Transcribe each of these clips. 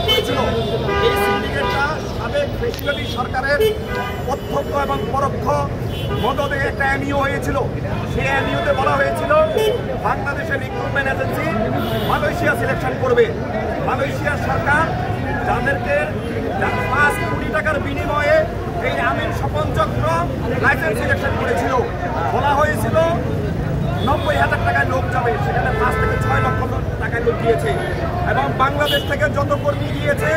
করেছিল। এই সিন্ডিকেটটা সাবেক ফ্যাসিবাদী সরকারের প্রত্যক্ষ এবং পরোক্ষ মদতে একটা এমইও হয়েছিল। সেই এমইওতে বলা হয়েছিল বাংলাদেশের রিক্রুটমেন্ট এজেন্সি মালয়েশিয়া সিলেকশন করবে। মালয়েশিয়ার সরকার যাদেরকে 5 কোটি টাকার বিনিময়ে এই আমিন স্বপন চক্র লাইসেন্স সিলেকশন করেছিল। বলা হয়েছিল 90,000 টাকায় লোক যাবে, সেখানে 5 থেকে 6 লক্ষ টাকায় লোক দিয়েছে। এবং বাংলাদেশ থেকে যত কর্মী গিয়েছে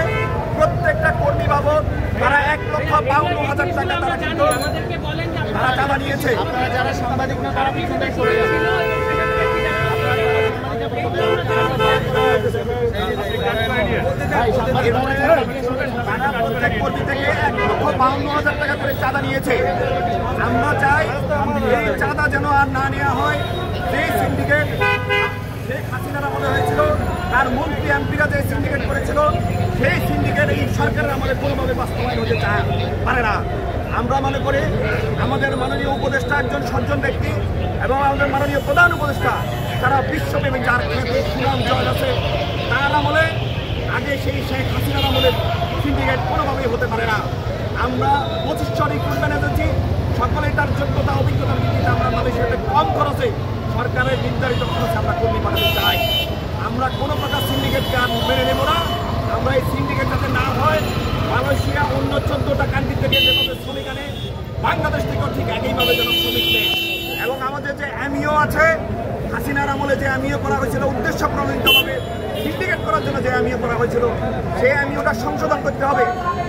প্রত্যেকটা কর্মী বাবদ তারা 1,52,000 টাকা তারা কিন্তু তারা চাঁদা নিয়েছে। যারা সাংবাদিক না তারা পিছনে সরে যাবে। প্রত্যেক কর্মী থেকে 1,52,000 টাকা করে চাঁদা নিয়েছে। আমরা চাই এই চাঁদা যেন আর না নেওয়া হয়। যেই সিন্ডিকেট শেখ হাসিনার আমলে হয়েছিল, তার মন্ত্রী এমপিরা যে সিন্ডিকেট করেছিল, সেই সিন্ডিকেট এই সরকারের আমলে কোনোভাবে বাস্তবায়ন হতে পারে না। আমরা মনে করি আমাদের মাননীয় উপদেষ্টা একজন সজ্জন ব্যক্তি এবং আমাদের মাননীয় প্রধান উপদেষ্টা তারা বিশ্বব্যাপী যার সুনাম জয় আছে, তার আমলে আগে সেই শেখ হাসিনার আমলে সিন্ডিকেট কোনোভাবেই হতে পারে না। আমরা 25 জন রিক্রুটমেন্ট এজেন্সি সকলেই তার যোগ্যতা অভিজ্ঞতার ভিত্তিতে আমরা মালয়েশিয়াতে কম খরচে সরকারের নির্ধারিত খরচে আমরা কর্মী পাঠাতে চাই। আমরা কোনো প্রকার সিন্ডিকেটকে আর মেনে নেব না। আমরা এই সিন্ডিকেট যাতে না হয়, মালয়েশিয়া অন্য 14টা কান্ট্রি থেকে যেভাবে শ্রমিক আনে বাংলাদেশ থেকেও ঠিক একইভাবে যেন শ্রমিক নেয়। এবং আমাদের যে এমইও আছে, হাসিনার আমলে যে এমইও করা হয়েছিল উদ্দেশ্য প্রণোদিতভাবে সিন্ডিকেট করার জন্য যে এমইও করা হয়েছিল, সেই এমইওটা সংশোধন করতে হবে।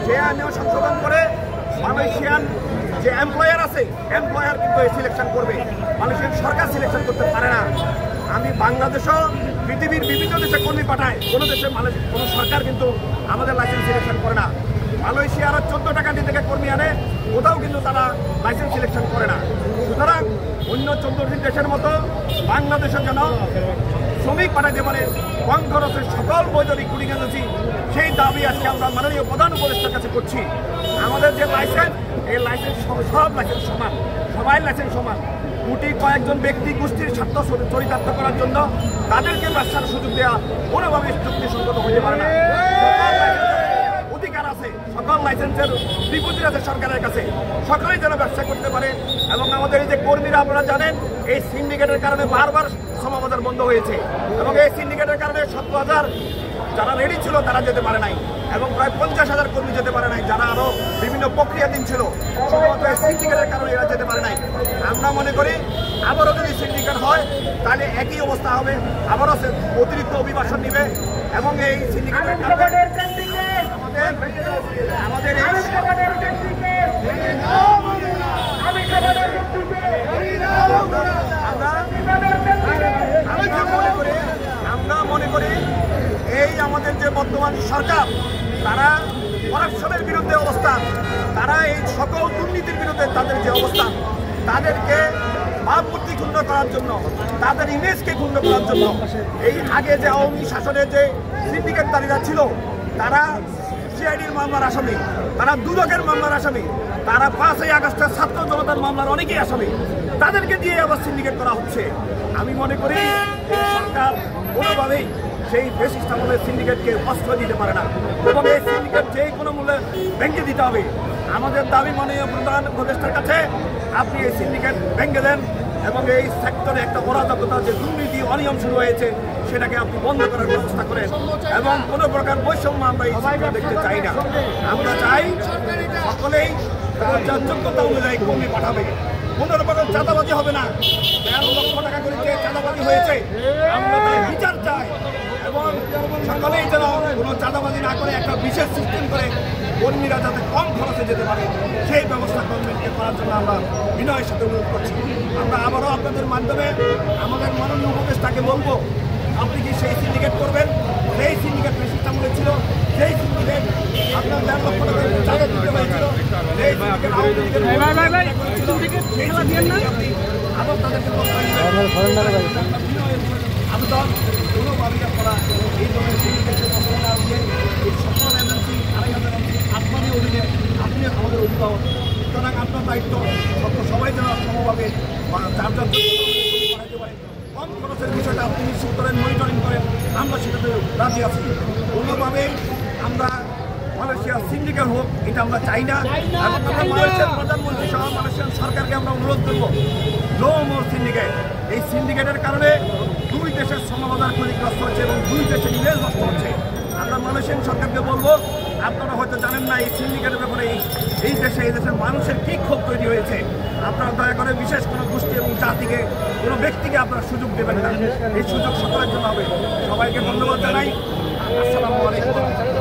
সেই এমইও সংশোধন করে মালয়েশিয়ান যে এমপ্লয়ার আছে, এমপ্লয়ার কিন্তু এই সিলেকশন করবে। মালয়েশিয়ান সরকার সিলেকশন করতে পারে না। আমি বাংলাদেশও পৃথিবীর বিভিন্ন দেশে কর্মী পাঠায়, কোনো দেশে কোনো সরকার কিন্তু আমাদের লাইসেন্স সিলেকশন করে না। মালয়েশিয়া আরও 14টা কান্ট্রি থেকে কর্মী আনে, কোথাও কিন্তু তারা লাইসেন্স সিলেকশন করে না। সুতরাং অন্য 14টি দেশের মতো বাংলাদেশের জন্য শ্রমিক পাঠাতে পারে কম খরচের সকল বৈধ রিক্রুটিং এজেন্সি, সেই দাবি আজকে আমরা মাননীয় প্রধান উপদেষ্টার কাছে করছি। আমাদের যে লাইসেন্স, এই লাইসেন্স সব লাইসেন্স সমান, সবাই লাইসেন্স সমান। গুটি কয়েকজন ব্যক্তি গোষ্ঠীর স্বার্থ চরিতার্থ করার জন্য তাদেরকে ব্যবসার সুযোগ দেওয়া কোনোভাবে যুক্তিসঙ্গত হতে পারে না। অধিকার আছে, সকল লাইসেন্সের ডিপোজিট আছে সরকারের কাছে, সকলেই যেন ব্যবসা করতে পারে। এবং আমাদের এই যে কর্মীরা, আপনারা জানেন এই সিন্ডিকেটের কারণে বারবার শ্রমবাজার বন্ধ হয়েছে এবং এই সিন্ডিকেটের কারণে 17,000 যারা রেডি ছিল তারা যেতে পারে নাই এবং প্রায় 50,000 কর্মী যেতে পারে নাই, যারা আরও বিভিন্ন প্রক্রিয়াধীন ছিল। শুধুমাত্র এই সিন্ডিকেটের কারণে এরা যেতে পারে নাই। আমরা মনে করি আবারও যদি সিন্ডিকেট হয় তাহলে একই অবস্থা হবে, আবারও অতিরিক্ত অভিবাসন নিবে এবং এই সিন্ডিকেটের আমাদের আমরা মনে করি এই আমাদের যে বর্তমান সরকার, তারা করাপশনের বিরুদ্ধে অবস্থান, তারা এই সকল দুর্নীতির বিরুদ্ধে তাদের যে অবস্থান, তাদেরকে ভাবমূর্তি ক্ষুণ্ণ করার জন্য, তাদের ইমেজকে ক্ষুণ্ণ করার জন্য এই আগে যে আওয়ামী শাসনের যে সিন্ডিকেটদারীরা ছিল, তারা সিআইডির মামলার আসামি, তারা দুদকের মামলার আসামি, তারা 5ই আগস্টের ছাত্র জনতার মামলার অনেকেই আসামি, তাদেরকে দিয়ে আবার সিন্ডিকেট করা হচ্ছে। আমি মনে করি সরকার কোনোভাবেই সেই ফ্যাসিস্ট আমলের সিন্ডিকেটকে অস্ত্র দিতে পারে না এবং এই সিন্ডিকেট যে কোনো মূল্যে ভেঙে দিতে হবে। আমাদের দাবি মাননীয় প্রধান উপদেষ্টার কাছে, আপনি এই সিন্ডিকেট ভেঙে দেন এবং এই সেক্টরে একটা অরাজকতা, যে দুর্নীতি অনিয়ম শুরু হয়েছে, সেটাকে আপনি বন্ধ করার ব্যবস্থা করেন এবং কোনো প্রকার বৈষম্য আমরা এই সেক্টরে দেখতে চাই না। আমরা চাই সকলেই তার যোগ্যতা অনুযায়ী কর্মী পাঠাবে, কোনো প্রকার চাঁদাবাজি হবে না। 13 লক্ষ টাকা করে যে চাঁদাবাজি হয়েছে, আমরা তার বিচার চাই এবং সকলেই যেন কোনো চাঁদাবাজি না করে একটা বিশেষ সিস্টেম করে কর্মীরা যাতে কম খরচে যেতে পারে, সেই ব্যবস্থা গভর্নমেন্টকে করার জন্য আমরা বিনয়ের সাথে অনুরোধ করছি। আমরা আবারও আপনাদের মাধ্যমে আমাদের মাননীয় উপদেষ্টাকে বলবো, আপনি কি সেই সিন্ডিকেট করবেন? সেই সিন্ডিকেট সিস্টেম ছিল, সেই সিন্ডিকেট আপনার 13 লক্ষ টাকা চাঁদা দিতে হয়েছিল, সেই সিন্ডিকেট আবার তাদেরকে আবেদন কোনোভাবে করা এই ধরনের সিন্ডিকেটের মশলা না দিয়ে এই সকল এজেন্সি 2,500 আপনারই অধীনে, আপনি আমাদের অভিভাবক, সুতরাং আপনার দায়িত্ব সবাই যেন সমভাবে চার্জার বাড়াইতে পারে। কম খরচের বিষয়টা আপনি নিশ্চিত করেন, মনিটরিং করেন, আমরা সেটাতে রাজি আছি। কোনোভাবেই আমরা মালয়েশিয়ার সিন্ডিকেট হোক এটা আমরা চাই না। এবং আমরা মালয়েশিয়ার প্রধানমন্ত্রী সহ মালয়েশিয়ান সরকারকে আমরা অনুরোধ করব, নো মোর সিন্ডিকেট। এই সিন্ডিকেটের কারণে দুই দেশের সমবাদার ক্ষতিগ্রস্ত হচ্ছে এবং দুই দেশের ইমেজ নষ্ট হচ্ছে। আমরা মালয়েশিয়ান সরকারকে বলবো, আপনারা হয়তো জানেন না এই সিন্ডিকেটের ব্যাপারে এই দেশের মানুষের কী ক্ষোভ তৈরি হয়েছে। আপনারা দয়া করে বিশেষ কোনো গোষ্ঠী এবং জাতিকে, কোনো ব্যক্তিকে আপনারা সুযোগ দেবেন না। এই সুযোগ সকলের জন্য হবে। সবাইকে ধন্যবাদ জানাই। আসসালামু আলাইকুম।